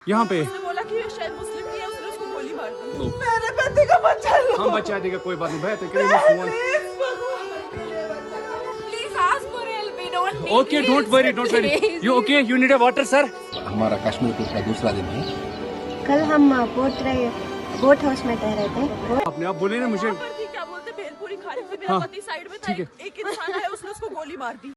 यहाँ पे उसने बोला कि ये शायद मुस्लिम नहीं है, उसने उसको गोली मार दी। लो। मेरे बेटे का बच्चा लो। हम बचा देगा, कोई बात नहीं। भैया करेंगे phone. Please ask for help. We don't need okay, don't worry, don't worry. Please. You okay? You need a water sir? हमारा कश्मीर टूर का दूसरा दिन है। कल हम बोट हाउस में ठहरे थे। अपने आप बोले ना मुझे। वहाँ पर थी, क्या बोलते, भेलपुरी खाने से मेरा हाँ, पति साइड में था, ठीक है। एक इंसान आया, उसने उसको गोली मार दी।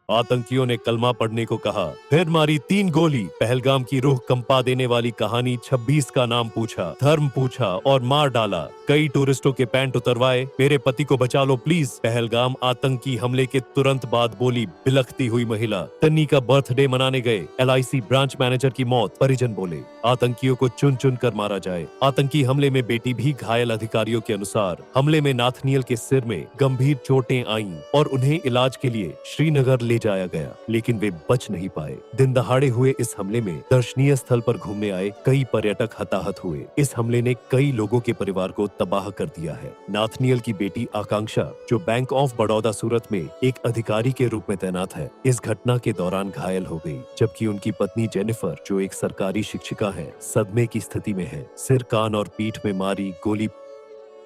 आतंकियों ने कलमा पढ़ने को कहा, फिर मारी 3 गोली। पहलगाम की रूह कंपा देने वाली कहानी। 26 का नाम पूछा, धर्म पूछा और मार डाला। कई टूरिस्टों के पैंट उतरवाए। मेरे पति को बचा लो प्लीज। पहलगाम आतंकी हमले के तुरंत बाद बोली बिलखती हुई महिला। तन्नी का बर्थडे मनाने गए। LIC ब्रांच मैनेजर की मौत। परिजन बोले आतंकियों को चुन चुन कर मारा जाए। आतंकी हमले में बेटी भी घायल। अधिकारियों के अनुसार हमले में नाथनियल के सिर में गंभीर चोटें आईं और उन्हें इलाज के लिए श्रीनगर ले जाया गया, लेकिन वे बच नहीं पाए। दिन दहाड़े हुए इस हमले में दर्शनीय स्थल पर घूमने आए कई पर्यटक हताहत हुए। इस हमले ने कई लोगों के परिवार को तबाह कर दिया है। नाथनियल की बेटी आकांक्षा, जो बैंक ऑफ बड़ौदा सूरत में एक अधिकारी के रूप में तैनात है, इस घटना के दौरान घायल हो गई, जबकि उनकी पत्नी जेनिफर, जो एक सरकारी शिक्षिका है, सदमे की स्थिति में है। सिर, कान और पीठ में मारी गोली।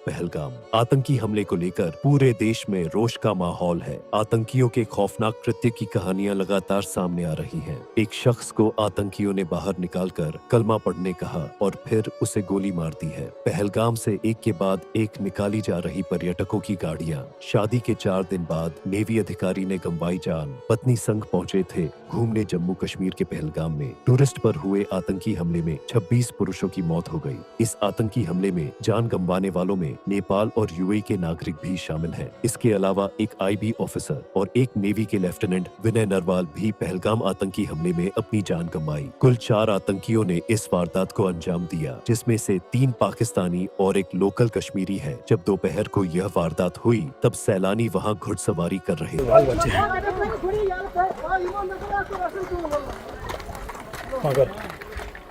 पहलगाम आतंकी हमले को लेकर पूरे देश में रोष का माहौल है। आतंकियों के खौफनाक कृत्य की कहानियां लगातार सामने आ रही हैं। एक शख्स को आतंकियों ने बाहर निकालकर कलमा पढ़ने कहा और फिर उसे गोली मार दी है। पहलगाम से एक के बाद एक निकाली जा रही पर्यटकों की गाड़ियां। शादी के 4 दिन बाद नेवी अधिकारी ने गंवाई जान। पत्नी संग पहुंचे थे घूमने जम्मू कश्मीर के पहलगाम में। टूरिस्ट पर हुए आतंकी हमले में 26 पुरुषों की मौत हो गई। इस आतंकी हमले में जान गंवाने वालों में नेपाल और UAE के नागरिक भी शामिल हैं। इसके अलावा एक IB ऑफिसर और एक नेवी के लेफ्टिनेंट विनय नरवाल भी पहलगाम आतंकी हमले में अपनी जान गंवाई। कुल 4 आतंकियों ने इस वारदात को अंजाम दिया, जिसमें से 3 पाकिस्तानी और एक लोकल कश्मीरी है। जब दोपहर को यह वारदात हुई, तब सैलानी वहां घुड़सवारी कर रहे थे। मगर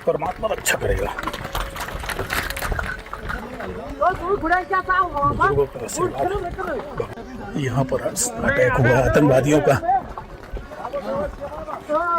परमात्मा अच्छा करेगा। यहाँ पर अटैक हुआ आतंकवादियों का,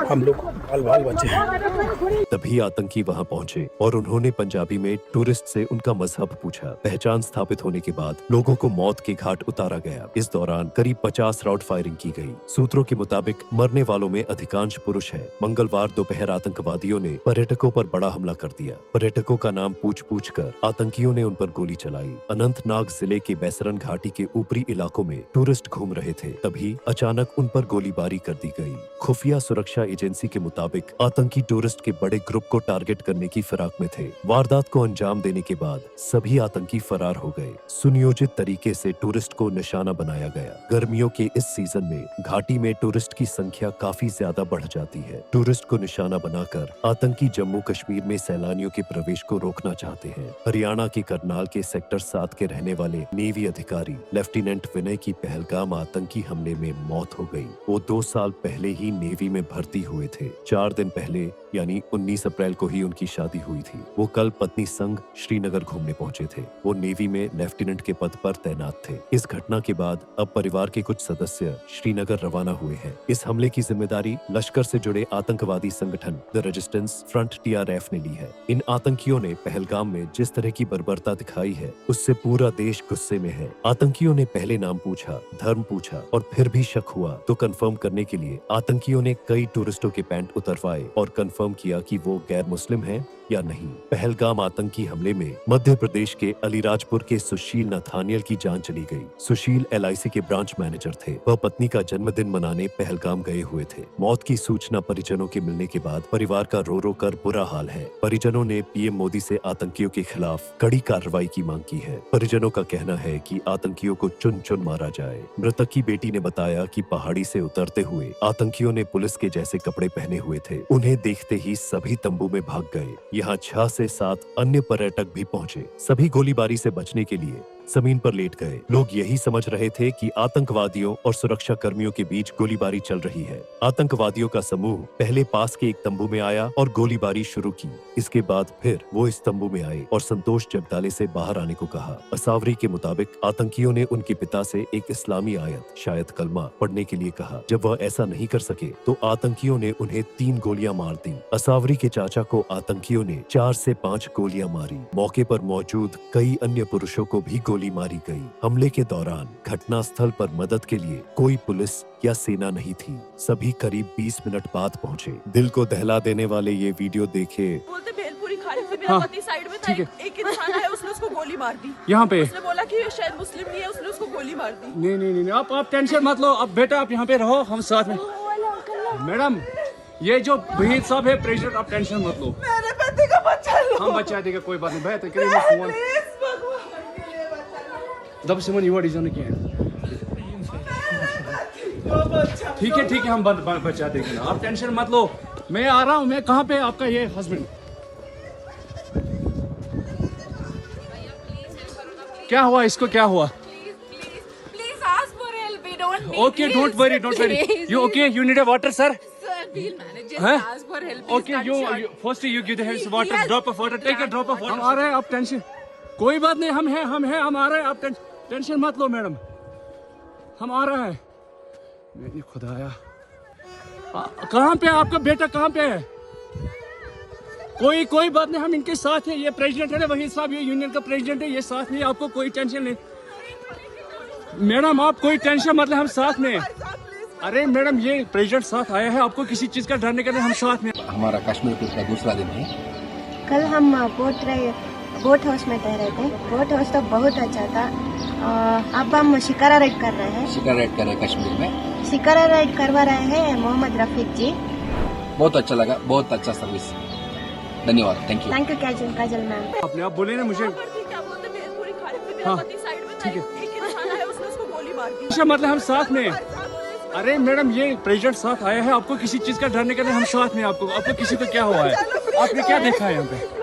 हम लोग बाल बचे हैं। तभी आतंकी वहां पहुंचे और उन्होंने पंजाबी में टूरिस्ट से उनका मजहब पूछा। पहचान स्थापित होने के बाद लोगों को मौत के घाट उतारा गया। इस दौरान करीब 50 राउंड फायरिंग की गई। सूत्रों के मुताबिक मरने वालों में अधिकांश पुरुष हैं। मंगलवार दोपहर आतंकवादियों ने पर्यटकों पर बड़ा हमला कर दिया। पर्यटकों का नाम पूछ कर आतंकियों ने उन पर गोली चलाई। अनंतनाग जिले के बैसरन घाटी के ऊपरी इलाकों में टूरिस्ट घूम रहे थे, तभी अचानक उन पर गोलीबारी कर दी गई। खुफिया सुरक्षा एजेंसी के मुताबिक आतंकी टूरिस्ट के बड़े ग्रुप को टारगेट करने की फिराक में थे। वारदात को अंजाम देने के बाद सभी आतंकी फरार हो गए। सुनियोजित तरीके से टूरिस्ट को निशाना बनाया गया। गर्मियों के इस सीजन में घाटी में टूरिस्ट की संख्या काफी ज्यादा बढ़ जाती है। टूरिस्ट को निशाना बनाकर आतंकी जम्मू कश्मीर में सैलानियों के प्रवेश को रोकना चाहते हैं। हरियाणा के करनाल के सेक्टर 7 के रहने वाले नेवी अधिकारी लेफ्टिनेंट विनय की पहलगाम आतंकी हमले में मौत हो गई। वो 2 साल पहले ही नेवी में भर्ती हुए थे। 4 दिन पहले यानी 19 अप्रैल को ही उनकी शादी हुई थी। वो कल पत्नी संग श्रीनगर घूमने पहुंचे थे। वो नेवी में लेफ्टिनेंट के पद पर तैनात थे। इस घटना के बाद अब परिवार के कुछ सदस्य श्रीनगर रवाना हुए हैं। इस हमले की जिम्मेदारी लश्कर से जुड़े आतंकवादी संगठन द रेजिस्टेंस फ्रंट TRF ने ली है। इन आतंकियों ने पहलगाम में जिस तरह की बर्बरता दिखाई है, उससे पूरा देश गुस्से में है। आतंकियों ने पहले नाम पूछा, धर्म पूछा और फिर भी शक हुआ तो कंफर्म करने के लिए आतंकियों ने कई टूरिस्टों के पैंट उतरवाए और कंफर्म किया कि वो गैर मुस्लिम हैं या नहीं। पहलगाम आतंकी हमले में मध्य प्रदेश के अलीराजपुर के सुशील नाथानियल की जान चली गई। सुशील LIC के ब्रांच मैनेजर थे। वह पत्नी का जन्मदिन मनाने पहलगाम गए हुए थे। मौत की सूचना परिजनों के मिलने के बाद परिवार का रो रो कर बुरा हाल है। परिजनों ने PM मोदी से आतंकियों के खिलाफ कड़ी कार्रवाई की मांग की है। परिजनों का कहना है कि आतंकियों को चुन चुन मारा जाए। मृतक की बेटी ने बताया कि पहाड़ी से उतरते हुए आतंकियों ने पुलिस के जैसे कपड़े पहने हुए थे। उन्हें देखते ही सभी तंबू में भाग गए। यहाँ 6 से 7 अन्य पर्यटक भी पहुंचे। सभी गोलीबारी से बचने के लिए जमीन पर लेट गए। लोग यही समझ रहे थे कि आतंकवादियों और सुरक्षा कर्मियों के बीच गोलीबारी चल रही है। आतंकवादियों का समूह पहले पास के एक तंबू में आया और गोलीबारी शुरू की। इसके बाद फिर वो इस तंबू में आए और संतोष जगदाले से बाहर आने को कहा। असावरी के मुताबिक आतंकियों ने उनके पिता से एक इस्लामी आयत, शायद कलमा, पढ़ने के लिए कहा। जब वह ऐसा नहीं कर सके तो आतंकियों ने उन्हें 3 गोलियां मार दी। असावरी के चाचा को आतंकियों ने 4 से 5 गोलियां मारी। मौके पर मौजूद कई अन्य पुरुषों को भी गोली मारी गई। हमले के दौरान घटना स्थल पर मदद के लिए कोई पुलिस या सेना नहीं थी। सभी करीब 20 मिनट बाद पहुंचे। दिल को दहला देने वाले ये वीडियो देखे। बोलते भेलपुरी खाने से मेरा हाँ, पति साइड में था, ठीक है। एक इंसान आया, उसने उसको गोली मार दी। यहाँ पे उसने बोला कि ये शायद मुस्लिम नहीं है, उसने उसको गोली मार दी। नहीं नहीं नहीं आप टेंशन मत लो। अब बेटा आप यहाँ पे रहो, हम साथ में। मैडम ये जो वहीद साहब है प्रेसिडेंट, आप टेंशन मत लो। मेरे पति का बच्चा लो। हम बचा देगा, कोई बात नहीं। भैया तो करेंगे फोन। प्लीज भगवान, दब से मन युवा डिजाइन किया है। ठीक है हम बचा देंगे ना, आप टेंशन मत लो। मैं आ रहा हूँ। मैं कहाँ पे आपका ये हस्बैंड? क्या हुआ इसको, क्या हुआ? please ask for help. We don't need Okay, don't worry. You okay? You need a water, sir? Sir, we'll manage. Just Huh? ask for help. Okay, you first you give the hands water, Yes. drop of water, take a drop of water. हम आ रहे हैं, आप tension, कोई बात नहीं, हम हैं, हम आ रहे हैं, आप टेंशन मत लो मैडम, हम आ रहे हैं। मेरी खुदाया, कहाँ पे आपका बेटा, कहाँ पे है? कोई बात नहीं, हम इनके साथ हैं। ये प्रेसिडेंट है ना वहीद साहब, ये यूनियन का प्रेसिडेंट है, ये साथ में, आपको कोई टेंशन नहीं। मैडम आप कोई टेंशन मत ले, हम साथ में। अरे मैडम ये प्रेसिडेंट साथ आया है, आपको किसी चीज का डरने का नहीं, हम साथ में। हमारा कश्मीर टूर का दूसरा दिन है। कल हम बोट हाउस में ठहरे थे। बोट हाउस तो बहुत अच्छा था। अब हम शिकारा राइड कर रहे हैं। शिकार राइड कर रहे हैं कश्मीर में। शिकारा राइड करवा रहे हैं मोहम्मद रफीक जी। बहुत अच्छा लगा, बहुत अच्छा सर्विस, धन्यवाद, thank you. Thank you Kajal ma'am. आपने आप बोले ना मुझे। क्या बोलते भेलपुरी खाने से मेरा हाँ, पति साइड में था, ठीक है। एक इंसान आया, उसने उसको गोली मार दी। अच्छा मतलब हम साथ में। अरे मैडम ये प्रेसिडेंट साथ आया है, आपको किसी चीज का डरने का नहीं, हम साथ में। आपको किसी को क्या हुआ है? आपने क्या देखा है यहाँ पे?